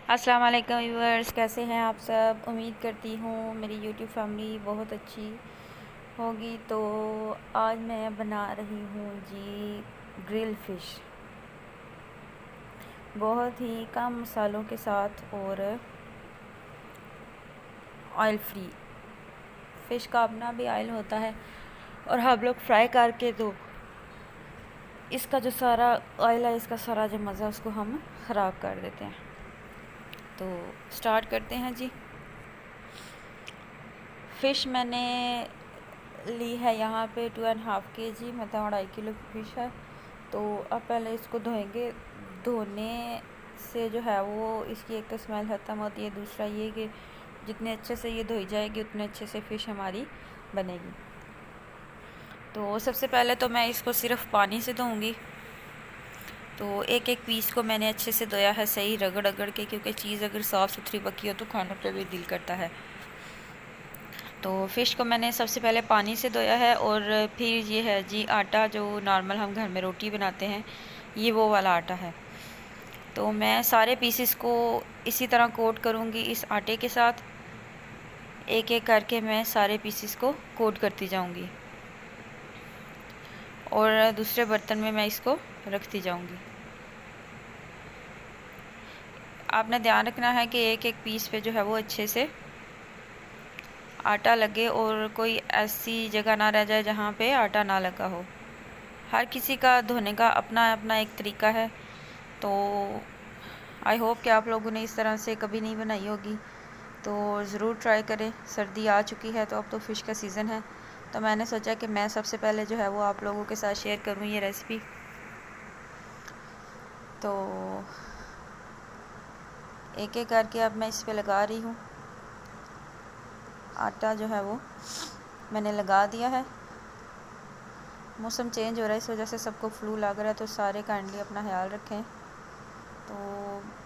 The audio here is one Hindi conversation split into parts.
अस्सलाम वालेकुम व्यूअर्स, कैसे हैं आप सब। उम्मीद करती हूँ मेरी यूट्यूब फैमिली बहुत अच्छी होगी। तो आज मैं बना रही हूँ जी ग्रिल फ़िश, बहुत ही कम मसालों के साथ और ऑयल फ्री। फ़िश का अपना भी ऑयल होता है और हम लोग फ्राई करके तो इसका जो सारा ऑयल है, इसका सारा जो मज़ा उसको हम ख़राब कर देते हैं। तो स्टार्ट करते हैं जी। फ़िश मैंने ली है यहाँ पे 2.5 kg, मतलब 2.5 किलो फ़िश है। तो अब पहले इसको धोएंगे। धोने से जो है वो इसकी एक तो स्मेल ख़त्म होती है, दूसरा ये कि जितने अच्छे से ये धोई जाएगी उतने अच्छे से फ़िश हमारी बनेगी। तो सबसे पहले तो मैं इसको सिर्फ पानी से धोऊंगी। तो एक एक पीस को मैंने अच्छे से धोया है, सही रगड़ रगड़ के, क्योंकि चीज़ अगर साफ़ सुथरी पकी हो तो खाने पर भी दिल करता है। तो फ़िश को मैंने सबसे पहले पानी से धोया है। और फिर ये है जी आटा, जो नॉर्मल हम घर में रोटी बनाते हैं, ये वो वाला आटा है। तो मैं सारे पीसेस को इसी तरह कोट करूँगी इस आटे के साथ। एक एक करके मैं सारे पीसेस को कोट करती जाऊँगी और दूसरे बर्तन में मैं इसको रखती जाऊँगी। आपने ध्यान रखना है कि एक एक पीस पे जो है वो अच्छे से आटा लगे और कोई ऐसी जगह ना रह जाए जहाँ पे आटा ना लगा हो। हर किसी का धोने का अपना अपना एक तरीका है। तो आई होप कि आप लोगों ने इस तरह से कभी नहीं बनाई होगी, तो ज़रूर ट्राई करें। सर्दी आ चुकी है तो अब तो फ़िश का सीज़न है, तो मैंने सोचा कि मैं सबसे पहले जो है वो आप लोगों के साथ शेयर करूँ ये रेसिपी। तो एक एक करके अब मैं इस पे लगा रही हूँ। आटा जो है वो मैंने लगा दिया है। मौसम चेंज हो रहा है, इस वजह से सबको फ्लू लग रहा है, तो सारे काइंडली अपना ख्याल रखें। तो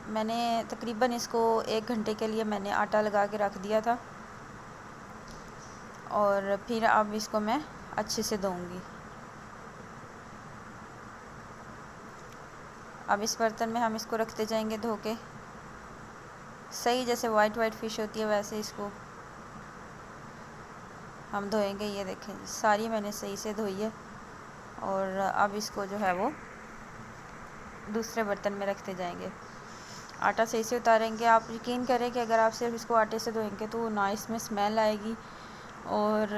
मैंने तकरीबन इसको 1 घंटे के लिए मैंने आटा लगा के रख दिया था और फिर अब इसको मैं अच्छे से धोऊंगी। अब इस बर्तन में हम इसको रखते जाएंगे धो के, सही जैसे वाइट फ़िश होती है वैसे इसको हम धोएंगे। ये देखें, सारी मैंने सही से धोई है और अब इसको जो है वो दूसरे बर्तन में रखते जाएंगे। आटा सही से उतारेंगे। आप यकीन करें कि अगर आप सिर्फ इसको आटे से धोएंगे तो ना इसमें स्मेल आएगी और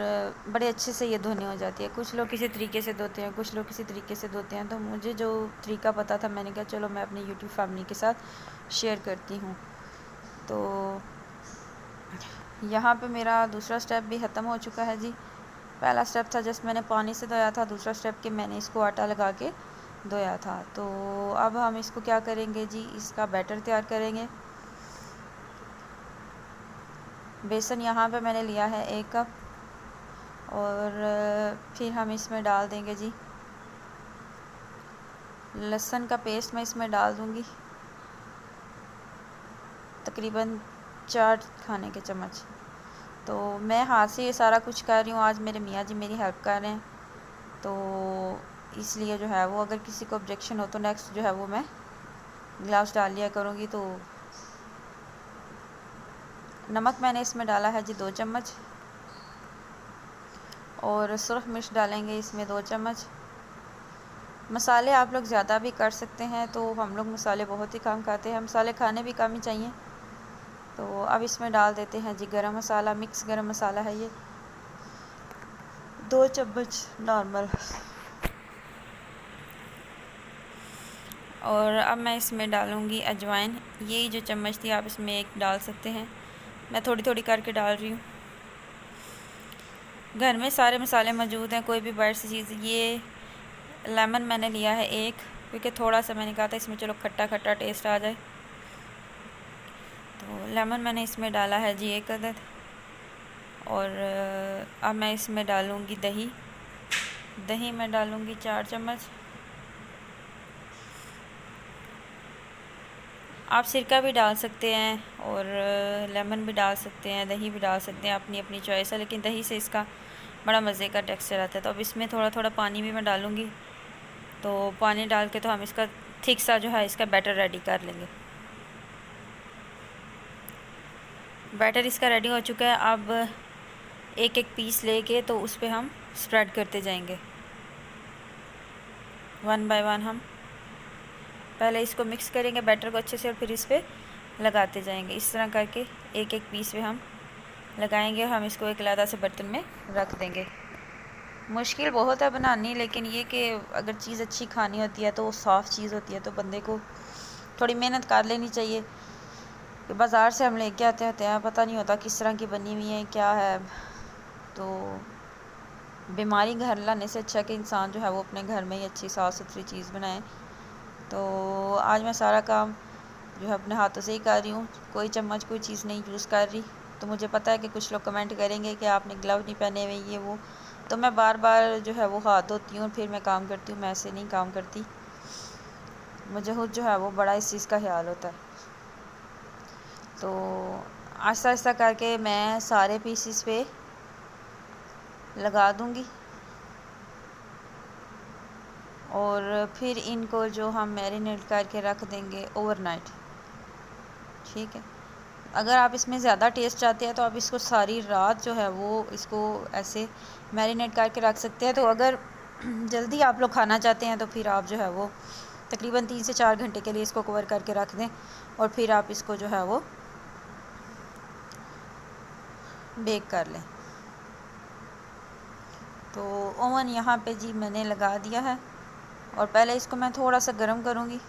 बड़े अच्छे से ये धोने हो जाती है। कुछ लोग किसी तरीके से धोते हैं, कुछ लोग किसी तरीके से धोते हैं। तो मुझे जो तरीका पता था, मैंने कहा चलो मैं अपनी यूट्यूब फैमिली के साथ शेयर करती हूँ। तो यहाँ पे मेरा दूसरा स्टेप भी ख़त्म हो चुका है जी। पहला स्टेप था जस्ट मैंने पानी से धोया था, दूसरा स्टेप कि मैंने इसको आटा लगा के धोया था। तो अब हम इसको क्या करेंगे जी, इसका बैटर तैयार करेंगे। बेसन यहाँ पे मैंने लिया है 1 कप और फिर हम इसमें डाल देंगे जी लहसुन का पेस्ट। मैं इसमें डाल दूँगी तकरीबन 4 खाने के चम्मच। तो मैं हाथ से ये सारा कुछ कर रही हूँ, आज मेरे मियाँ जी मेरी हेल्प कर रहे हैं, तो इसलिए जो है वो अगर किसी को ऑब्जेक्शन हो तो नेक्स्ट जो है वो मैं ग्लव्स डाल लिया करूँगी। तो नमक मैंने इसमें डाला है जी 2 चम्मच और सुरख मिर्च डालेंगे इसमें 2 चम्मच। मसाले आप लोग ज़्यादा भी कर सकते हैं, तो हम लोग मसाले बहुत ही कम खाते हैं, मसाले खाने भी कम ही चाहिए। तो अब इसमें डाल देते हैं जी गरम मसाला, मिक्स गरम मसाला है ये 2 चम्मच नॉर्मल। और अब मैं इसमें डालूँगी अजवाइन। यही जो चम्मच थी आप इसमें 1 डाल सकते हैं, मैं थोड़ी थोड़ी करके डाल रही हूँ। घर में सारे मसाले मौजूद हैं, कोई भी बाहर से चीज़। ये लेमन मैंने लिया है 1, क्योंकि थोड़ा सा मैंने कहा था इसमें चलो खट्टा खट्टा टेस्ट आ जाए। तो लेमन मैंने इसमें डाला है जी 1 अदद। और अब मैं इसमें डालूँगी दही। दही मैं डालूँगी 4 चम्मच। आप सिरका भी डाल सकते हैं और लेमन भी डाल सकते हैं, दही भी डाल सकते हैं, अपनी अपनी चॉइस है, लेकिन दही से इसका बड़ा मज़े का टेक्सचर आता है। तो अब इसमें थोड़ा थोड़ा पानी भी मैं डालूँगी। तो पानी डाल के तो हम इसका थिक सा जो है इसका बैटर रेडी कर लेंगे। बैटर इसका रेडी हो चुका है। अब एक एक पीस लेके तो उस पर हम स्प्रेड करते जाएंगे, वन बाय वन। हम पहले इसको मिक्स करेंगे बैटर को अच्छे से और फिर इस पर लगाते जाएंगे। इस तरह करके एक एक पीस पे हम लगाएंगे। हम इसको एक अलग से बर्तन में रख देंगे। मुश्किल बहुत है बनानी, लेकिन ये कि अगर चीज़ अच्छी खानी होती है तो साफ़ चीज़ होती है तो बंदे को थोड़ी मेहनत कर लेनी चाहिए। कि बाज़ार से हम लेके आते होते हैं, पता नहीं होता किस तरह की बनी हुई है क्या है, तो बीमारी घर लाने से अच्छा कि इंसान जो है वो अपने घर में ही अच्छी साफ़ सुथरी चीज़ बनाए। तो आज मैं सारा काम जो है अपने हाथों से ही कर रही हूँ, कोई चम्मच कोई चीज़ नहीं यूज़ कर रही। तो मुझे पता है कि कुछ लोग कमेंट करेंगे कि आपने ग्लव नहीं पहने हुए ये वो, तो मैं बार बार जो है वो हाथ धोती हूँ और फिर मैं काम करती हूँ। मैं ऐसे नहीं काम करती, मुझे खुद जो है वो बड़ा इस चीज़ का ख्याल होता है। तो आहिस्ता आहिस्ता करके मैं सारे पीसेस पे लगा दूँगी और फिर इनको जो हम मैरिनेट करके रख देंगे ओवरनाइट। ठीक है, अगर आप इसमें ज़्यादा टेस्ट चाहते हैं तो आप इसको सारी रात जो है वो इसको ऐसे मैरिनेट करके रख सकते हैं। तो अगर जल्दी आप लोग खाना चाहते हैं तो फिर आप जो है वो तकरीबन 3 से 4 घंटे के लिए इसको कवर करके रख दें और फिर आप इसको जो है वो बेक कर लें। तो ओवन यहाँ पे जी मैंने लगा दिया है और पहले इसको मैं थोड़ा सा गर्म करूँगी।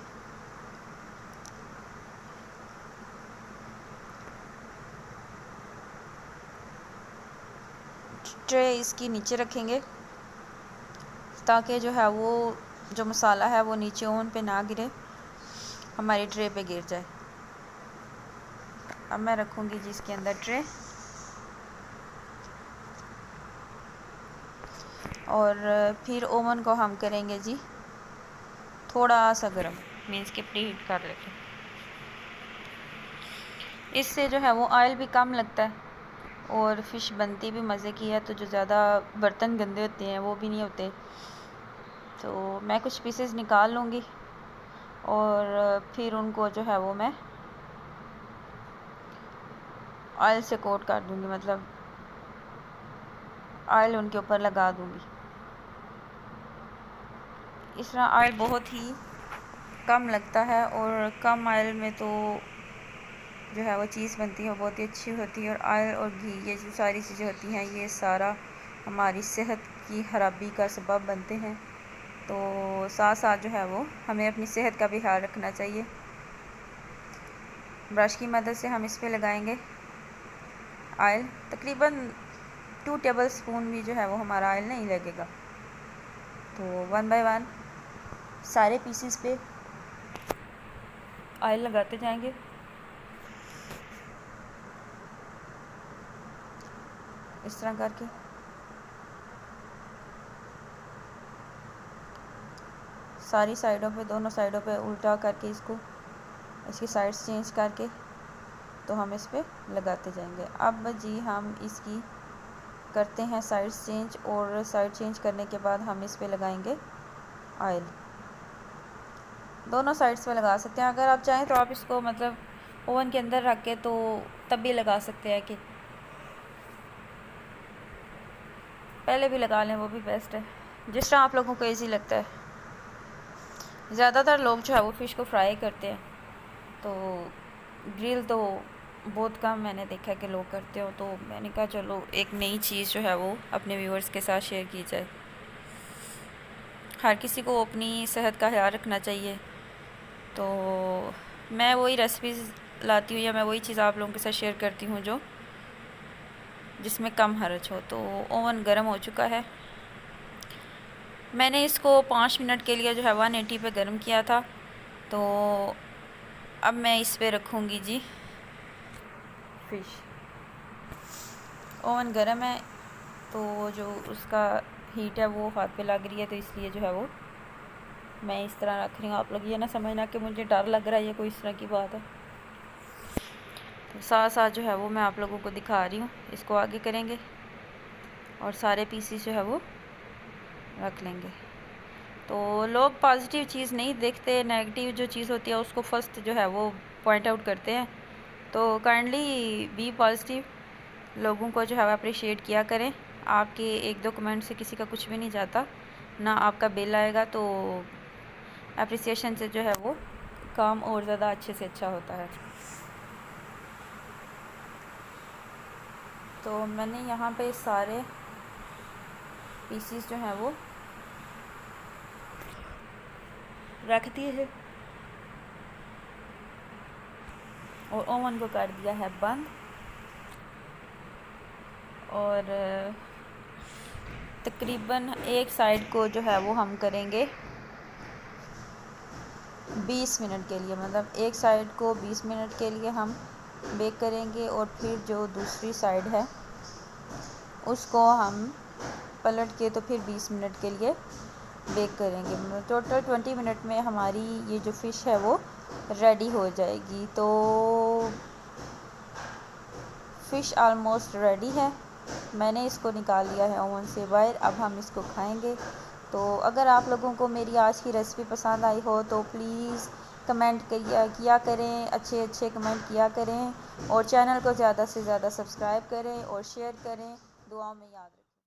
ट्रे इसकी नीचे रखेंगे ताकि जो है वो जो मसाला है वो नीचे ओवन पे ना गिरे, हमारी ट्रे पे गिर जाए। अब मैं रखूँगी जी इसके अंदर ट्रे और फिर ओवन को हम करेंगे जी थोड़ा सा गर्म, मीन्स के प्री हीट कर लेते हैं। इससे जो है वो ऑयल भी कम लगता है और फ़िश बनती भी मज़े की है, तो जो ज़्यादा बर्तन गंदे होते हैं वो भी नहीं होते। तो मैं कुछ पीसेस निकाल लूँगी और फिर उनको जो है वो मैं ऑयल से कोट कर दूँगी, मतलब ऑयल उनके ऊपर लगा दूँगी। इस तरह ऑयल बहुत ही कम लगता है और कम ऑयल में तो जो है वो चीज़ बनती है बहुत ही अच्छी होती है। और ऑयल और घी ये जो सारी चीज़ें होती हैं ये सारा हमारी सेहत की खराबी का सबब बनते हैं। तो साथ साथ जो है वो हमें अपनी सेहत का भी ख्याल रखना चाहिए। ब्रश की मदद से हम इस पे लगाएंगे ऑयल, तकरीबन 2 टेबल स्पून भी जो है वो हमारा ऑयल नहीं लगेगा। तो वन बाय वन सारे पीसेस पे ऑयल लगाते जाएंगे। इस तरह करके सारी साइडों पे, दोनों साइडों पे उल्टा करके इसको इसकी साइड्स चेंज करके तो हम इस पे लगाते जाएंगे। अब जी हम इसकी करते हैं साइड्स चेंज और साइड चेंज करने के बाद हम इस पे लगाएंगे ऑयल। दोनों साइड्स पे लगा सकते हैं, अगर आप चाहें तो आप इसको मतलब ओवन के अंदर रख के तो तब भी लगा सकते हैं कि पहले भी लगा लें, वो भी बेस्ट है, जिस तरह आप लोगों को ईजी लगता है। ज़्यादातर लोग जो है वो फ़िश को फ्राई करते हैं, तो ग्रिल तो बहुत कम मैंने देखा कि लोग करते हो। तो मैंने कहा चलो एक नई चीज़ जो है वो अपने व्यूअर्स के साथ शेयर की जाए। हर किसी को अपनी सेहत का ख्याल रखना चाहिए, तो मैं वही रेसिपीज़ लाती हूँ या मैं वही चीज़ आप लोगों के साथ शेयर करती हूँ जो जिसमें कम हर्ज हो। तो ओवन गर्म हो चुका है, मैंने इसको 5 मिनट के लिए जो है 180 पे गर्म किया था। तो अब मैं इस पे रखूँगी जी फ़िश। ओवन गर्म है तो जो उसका हीट है वो हाथ पे लग रही है, तो इसलिए जो है वो मैं इस तरह रख रही हूँ। आप लोग ये ना समझना कि मुझे डर लग रहा है या कोई इस तरह की बात है। तो साथ साथ जो है वो मैं आप लोगों को दिखा रही हूँ। इसको आगे करेंगे और सारे पीसीस जो है वो रख लेंगे। तो लोग पॉजिटिव चीज़ नहीं देखते, नेगेटिव जो चीज़ होती है उसको फर्स्ट जो है वो पॉइंट आउट करते हैं। तो काइंडली बी पॉजिटिव, लोगों को जो है अप्रिशिएट किया करें। आपके 1-2 कमेंट से किसी का कुछ भी नहीं जाता, ना आपका बिल आएगा। तो अप्रिसिएशन से जो है वो काम और ज़्यादा अच्छे से अच्छा होता है। तो मैंने यहाँ पे सारे पीसीस जो हैं वो रख दिए हैं और ओवन को कर दिया है बंद। और तकरीबन एक साइड को जो है वो हम करेंगे 20 मिनट के लिए, मतलब एक साइड को 20 मिनट के लिए हम बेक करेंगे और फिर जो दूसरी साइड है उसको हम पलट के तो फिर 20 मिनट के लिए बेक करेंगे। टोटल 20 मिनट में हमारी ये जो फ़िश है वो रेडी हो जाएगी। तो फ़िश ऑलमोस्ट रेडी है, मैंने इसको निकाल लिया है ओवन से बाहर। अब हम इसको खाएंगे। तो अगर आप लोगों को मेरी आज की रेसिपी पसंद आई हो तो प्लीज़ कमेंट किया करें, अच्छे कमेंट किया करें और चैनल को ज़्यादा से ज़्यादा सब्सक्राइब करें और शेयर करें। दुआओं में याद रखें।